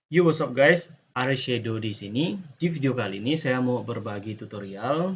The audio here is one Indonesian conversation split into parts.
Yo, what's up guys? Ari Shadow di sini. Di video kali ini saya mau berbagi tutorial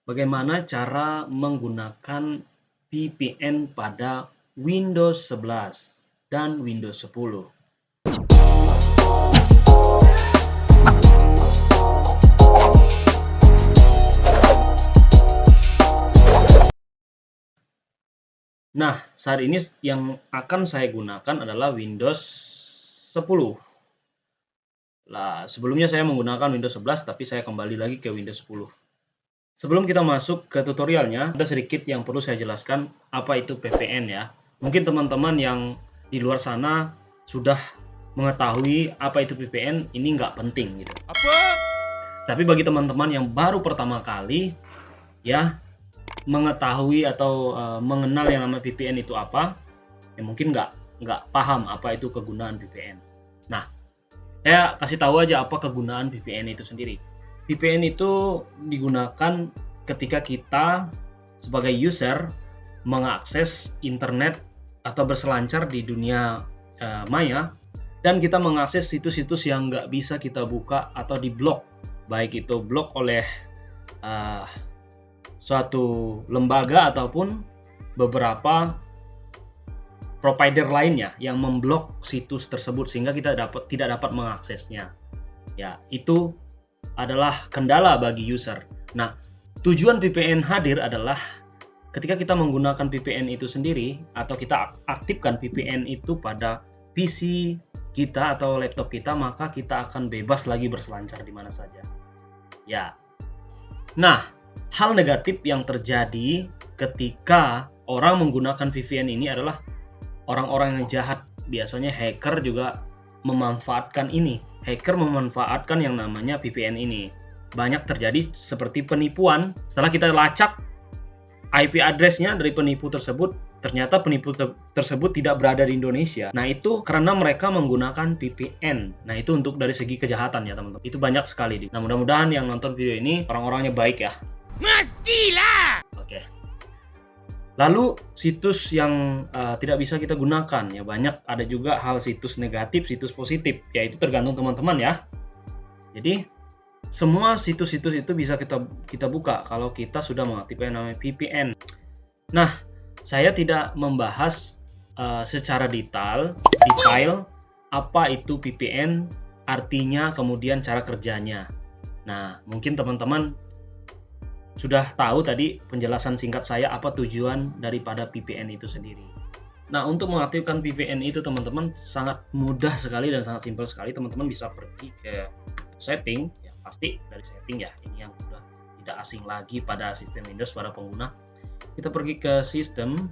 bagaimana cara menggunakan VPN pada Windows 11 dan Windows 10. Nah, saat ini yang akan saya gunakan adalah Windows 10. Lah, sebelumnya saya menggunakan Windows 11, tapi saya kembali lagi ke Windows 10. Sebelum kita masuk ke tutorialnya, ada sedikit yang perlu saya jelaskan apa itu VPN ya. Mungkin teman-teman yang di luar sana sudah mengetahui apa itu VPN, ini nggak penting gitu. Apa? Tapi bagi teman-teman yang baru pertama kali ya mengetahui atau mengenal yang namanya VPN itu apa, ya mungkin nggak paham apa itu kegunaan VPN. Nah, saya kasih tahu aja apa kegunaan VPN itu sendiri. VPN itu digunakan ketika kita sebagai user mengakses internet atau berselancar di dunia maya, dan kita mengakses situs-situs yang nggak bisa kita buka atau diblok, baik itu blok oleh suatu lembaga ataupun beberapa provider lainnya yang memblok situs tersebut sehingga kita tidak dapat mengaksesnya. Ya, itu adalah kendala bagi user. Nah, tujuan VPN hadir adalah ketika kita menggunakan VPN itu sendiri atau kita aktifkan VPN itu pada PC kita atau laptop kita, maka kita akan bebas lagi berselancar di mana saja. Ya. Nah, hal negatif yang terjadi ketika orang menggunakan VPN ini adalah orang-orang yang jahat, biasanya hacker juga memanfaatkan ini. Hacker memanfaatkan yang namanya VPN ini. Banyak terjadi seperti penipuan. Setelah kita lacak IP address-nya dari penipu tersebut, ternyata penipu tersebut tidak berada di Indonesia. Nah, itu karena mereka menggunakan VPN. Nah, itu untuk dari segi kejahatan ya, teman-teman. Itu banyak sekali. Nah, mudah-mudahan yang nonton video ini orang-orangnya baik ya. Mestilah. Oke. Lalu situs yang tidak bisa kita gunakan ya, banyak, ada juga hal situs negatif, situs positif, ya itu tergantung teman-teman ya. Jadi semua situs-situs itu bisa kita buka kalau kita sudah mengaktifkan namanya VPN. Nah, saya tidak membahas secara detail apa itu VPN, artinya, kemudian cara kerjanya. Nah, mungkin teman-teman sudah tahu tadi penjelasan singkat saya apa tujuan daripada VPN itu sendiri. Nah, untuk mengaktifkan VPN itu teman-teman sangat mudah sekali dan sangat simpel sekali. Teman-teman bisa pergi ke setting, ya pasti dari setting ya. Ini yang sudah tidak asing lagi pada sistem Windows para pengguna. Kita pergi ke sistem.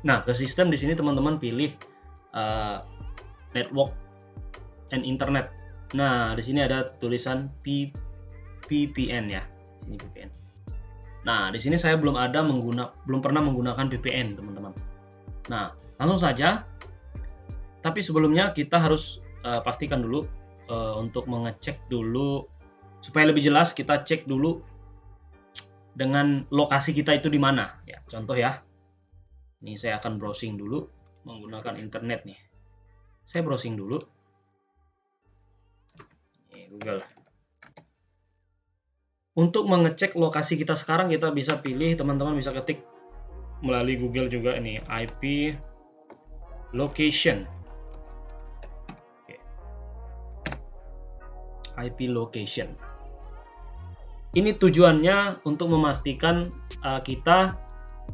Nah, ke sistem di sini teman-teman pilih network and internet. Nah, di sini ada tulisan VPN ya. Sini VPN. Nah, di sini saya belum pernah menggunakan VPN, teman-teman. Nah, langsung saja. Tapi sebelumnya kita harus pastikan dulu untuk mengecek dulu supaya lebih jelas, kita cek dulu dengan lokasi kita itu di mana ya. Contoh ya. Ini saya akan browsing dulu menggunakan internet nih. Saya browsing dulu. Google. Untuk mengecek lokasi kita sekarang, kita bisa pilih, teman-teman bisa ketik melalui Google juga ini IP location. Oke. IP location. Ini tujuannya untuk memastikan kita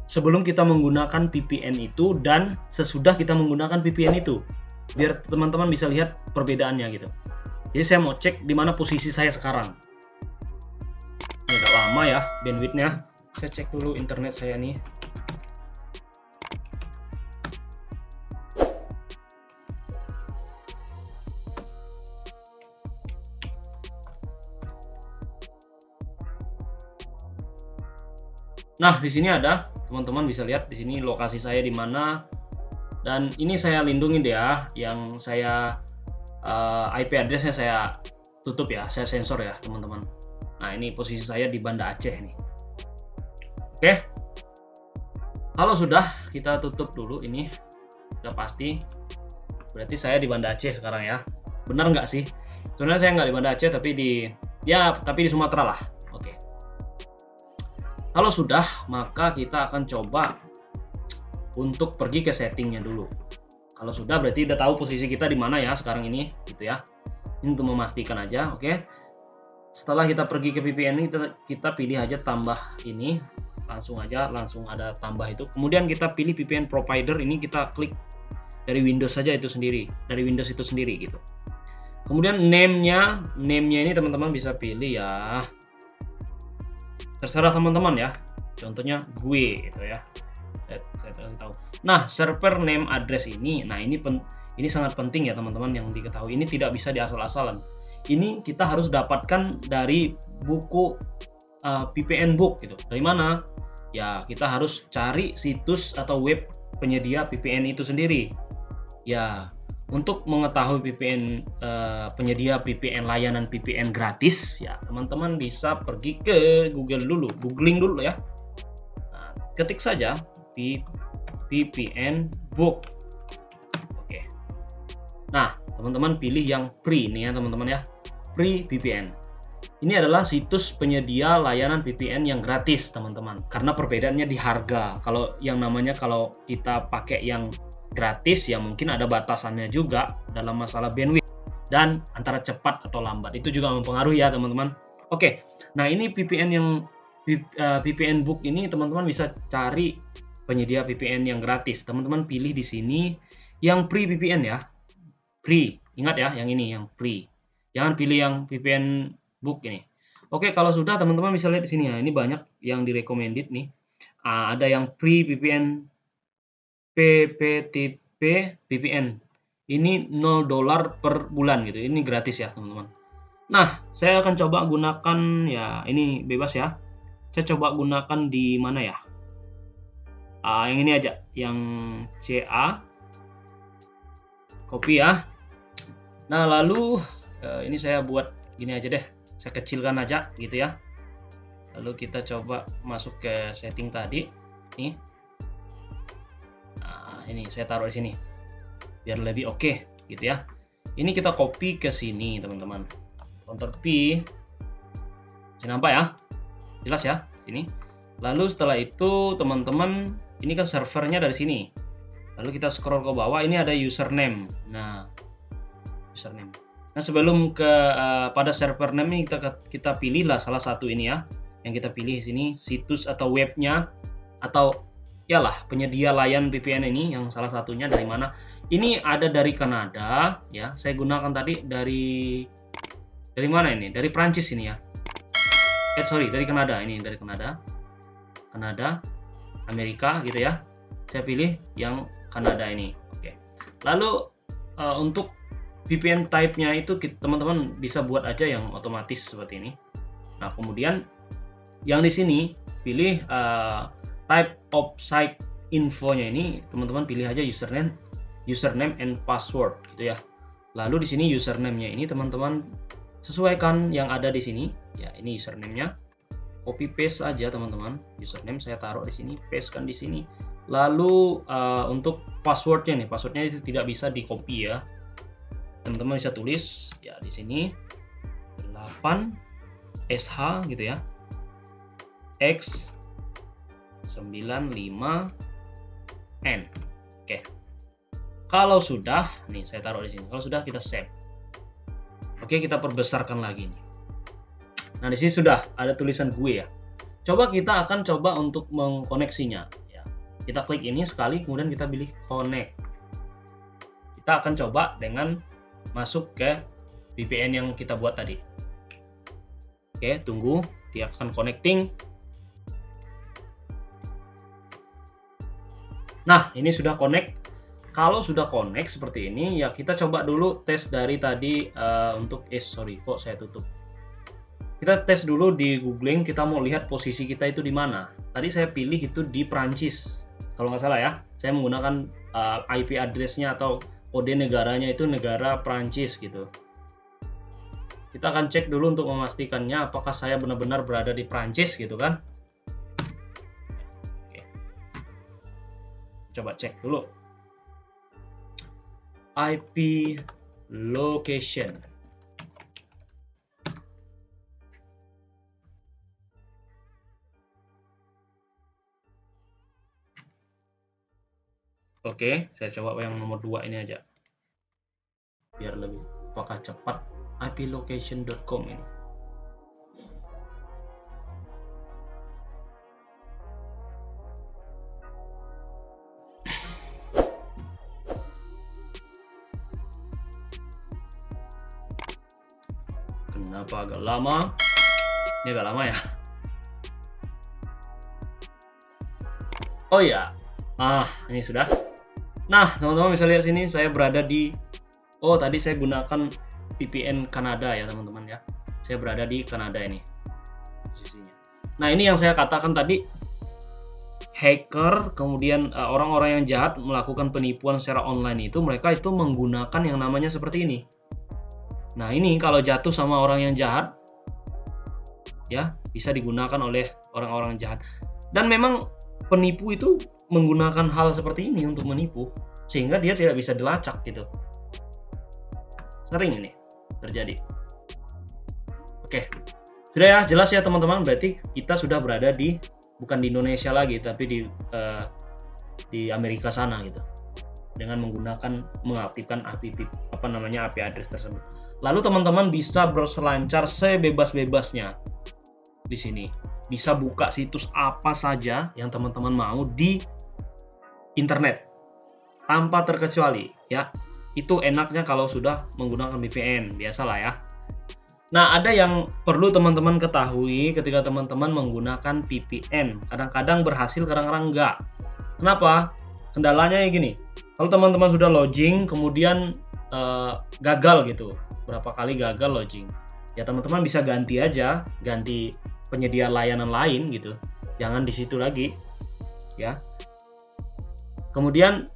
sebelum kita menggunakan VPN itu dan sesudah kita menggunakan VPN itu, biar teman-teman bisa lihat perbedaannya gitu. Jadi saya mau cek di mana posisi saya sekarang. Ini agak lama ya bandwidthnya. Saya cek dulu internet saya nih. Nah, di sini ada, teman-teman bisa lihat di sini lokasi saya di mana. Dan ini saya lindungi deh ya, yang saya IP address-nya saya tutup ya, saya sensor ya teman-teman. Nah, ini posisi saya di Banda Aceh nih. Oke. Kalau sudah, kita tutup dulu ini. Udah pasti. Berarti saya di Banda Aceh sekarang ya. Benar nggak sih? Sebenarnya saya nggak di Banda Aceh, tapi di Sumatera lah. Oke. Kalau sudah, maka kita akan coba untuk pergi ke settingnya dulu. Kalau sudah, berarti udah tahu posisi kita di mana ya sekarang ini, gitu ya. Ini untuk memastikan aja, oke. Setelah kita pergi ke VPN ini, kita pilih aja tambah ini, langsung ada tambah itu. Kemudian kita pilih VPN provider, ini kita klik dari Windows saja itu sendiri, dari Windows itu sendiri gitu. Kemudian name-nya ini teman-teman bisa pilih ya, terserah teman-teman ya. Contohnya gue gitu ya. Saya kasih tahu. Nah, server name address ini, nah ini sangat penting ya teman-teman yang diketahui. Ini tidak bisa diasal-asalan. Ini kita harus dapatkan dari buku VPN book gitu. Dari mana? Ya, kita harus cari situs atau web penyedia VPN itu sendiri. Ya, untuk mengetahui VPN penyedia VPN layanan VPN gratis, ya teman-teman bisa pergi ke Google dulu, googling dulu ya. Nah, ketik saja VPN book. Oke. Nah, teman-teman pilih yang free nih ya teman-teman ya. Free VPN. Ini adalah situs penyedia layanan VPN yang gratis teman-teman. Karena perbedaannya di harga. Kalau kita pakai yang gratis ya mungkin ada batasannya juga dalam masalah bandwidth dan antara cepat atau lambat. Itu juga mempengaruhi ya teman-teman. Oke. Nah, ini VPN book ini teman-teman bisa cari penyedia VPN yang gratis. Teman-teman pilih di sini yang free VPN ya. Free. Ingat ya, yang ini yang free. Jangan pilih yang VPN book ini. Oke, kalau sudah teman-teman bisa lihat di sini ya. Ini banyak yang recommended nih. Ada yang free VPN PPTP VPN. Ini $0 per bulan gitu. Ini gratis ya, teman-teman. Nah, saya akan coba gunakan ya, ini bebas ya. Saya coba gunakan di mana ya? Yang ini aja, yang CA. Copy ya. Nah, lalu ini saya buat gini aja deh. Saya kecilkan aja gitu ya. Lalu kita coba masuk ke setting tadi. Nih. Nah, ini saya taruh di sini. Biar lebih oke gitu ya. Ini kita copy ke sini, teman-teman. Ctrl P. Bisa nampak ya? Jelas ya? Sini. Lalu setelah itu, teman-teman, ini kan servernya dari sini. Lalu kita scroll ke bawah, ini ada username. Nah, username. Nah, sebelum pada server name ini kita pilihlah salah satu ini ya. Yang kita pilih di sini situs atau webnya atau yalah penyedia layan VPN ini yang salah satunya dari mana? Ini ada dari Kanada ya. Saya gunakan tadi dari mana ini? Dari Prancis ini ya. Dari Kanada ini, dari Kanada, Amerika gitu ya. Saya pilih yang Kanada ini. Oke. Lalu untuk VPN type-nya itu teman-teman bisa buat aja yang otomatis seperti ini. Nah, kemudian yang di sini pilih type of site info-nya ini teman-teman pilih aja username and password gitu ya. Lalu di sini username-nya ini teman-teman sesuaikan yang ada di sini. Ya, ini username-nya. Copy paste aja teman-teman. Username saya taruh di sini, pastekan di sini. Lalu untuk password-nya nih, password-nya itu tidak bisa di-copy ya. Teman-teman bisa tulis ya di sini 8 SH gitu ya. X 95 N. Oke. Kalau sudah, nih saya taruh di sini. Kalau sudah kita save. Oke, kita perbesarkan lagi nih. Nah, di sini sudah ada tulisan gue ya. Kita akan coba untuk mengkoneksinya ya. Kita klik ini sekali, kemudian kita pilih connect. Kita akan coba dengan masuk ke VPN yang kita buat tadi. Oke, tunggu, dia akan connecting. Nah, ini sudah connect. Kalau sudah connect seperti ini, ya kita coba dulu tes dari tadi kok saya tutup. Kita tes dulu di googling, kita mau lihat posisi kita itu di mana. Tadi saya pilih itu di Prancis, kalau nggak salah ya. Saya menggunakan IP address-nya atau kode negaranya itu negara Prancis gitu. Kita akan cek dulu untuk memastikannya apakah saya benar-benar berada di Prancis gitu kan. Oke. Coba cek dulu. IP location. Oke, saya coba yang nomor 2 ini aja. Biar lebih apakah cepat. iplocation.com ini. Kenapa agak lama? Ini agak lama ya. Oh ya, ini sudah. Nah, teman-teman bisa lihat sini saya berada di. Oh, tadi saya gunakan VPN Kanada ya teman-teman ya. Saya berada di Kanada ini posisinya. Nah, ini yang saya katakan tadi, hacker, kemudian orang-orang yang jahat melakukan penipuan secara online itu, mereka itu menggunakan yang namanya seperti ini. Nah, ini kalau jatuh sama orang yang jahat, ya bisa digunakan oleh orang-orang jahat. Dan memang penipu itu menggunakan hal seperti ini untuk menipu, sehingga dia tidak bisa dilacak gitu. Sering ini terjadi. Oke, sudah ya, jelas ya teman-teman. Berarti kita sudah berada di, bukan di Indonesia lagi, tapi di Amerika sana gitu, dengan mengaktifkan IP address tersebut. Lalu teman-teman bisa berselancar sebebas-bebasnya di sini. Bisa buka situs apa saja yang teman-teman mau di internet tanpa terkecuali ya. Itu enaknya kalau sudah menggunakan VPN, biasalah ya. Nah, ada yang perlu teman-teman ketahui ketika teman-teman menggunakan VPN. Kadang-kadang berhasil, kadang-kadang enggak. Kenapa? Kendalanya gini. Kalau teman-teman sudah login, kemudian gagal gitu, berapa kali gagal login, ya teman-teman bisa ganti aja, ganti penyedia layanan lain gitu. Jangan di situ lagi, ya. Kemudian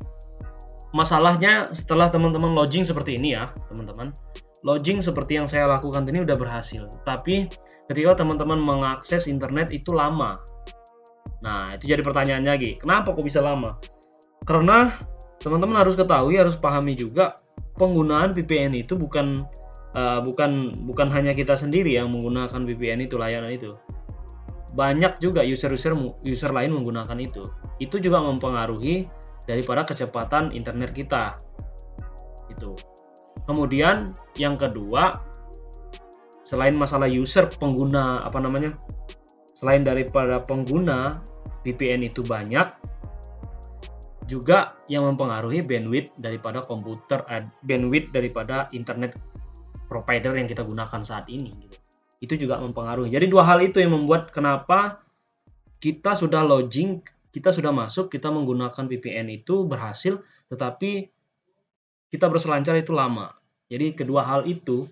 masalahnya setelah teman-teman login seperti ini ya, teman-teman. Login seperti yang saya lakukan ini udah berhasil. Tapi ketika teman-teman mengakses internet itu lama. Nah, itu jadi pertanyaannya lagi. Kenapa kok bisa lama? Karena teman-teman harus ketahui, harus pahami juga, penggunaan VPN itu bukan hanya kita sendiri yang menggunakan VPN itu, layanan itu. Banyak juga user lain menggunakan itu. Itu juga mempengaruhi daripada kecepatan internet kita. Itu. Kemudian yang kedua, selain masalah selain daripada pengguna VPN itu banyak, juga yang mempengaruhi bandwidth daripada internet provider yang kita gunakan saat ini gitu. Itu juga mempengaruhi. Jadi dua hal itu yang membuat kenapa kita sudah login, kita sudah masuk, kita menggunakan VPN itu berhasil, tetapi kita berselancar itu lama. Jadi kedua hal itu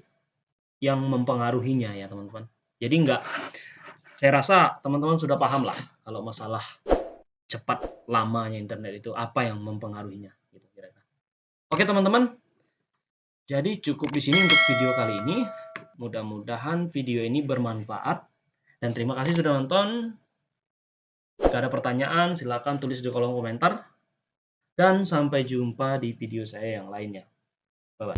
yang mempengaruhinya ya teman-teman. Jadi saya rasa teman-teman sudah paham lah kalau masalah cepat lamanya internet itu apa yang mempengaruhinya gitu kira-kira. Oke teman-teman, jadi cukup di sini untuk video kali ini. Mudah-mudahan video ini bermanfaat dan terima kasih sudah nonton. Jika ada pertanyaan silakan tulis di kolom komentar dan sampai jumpa di video saya yang lainnya. Bye bye.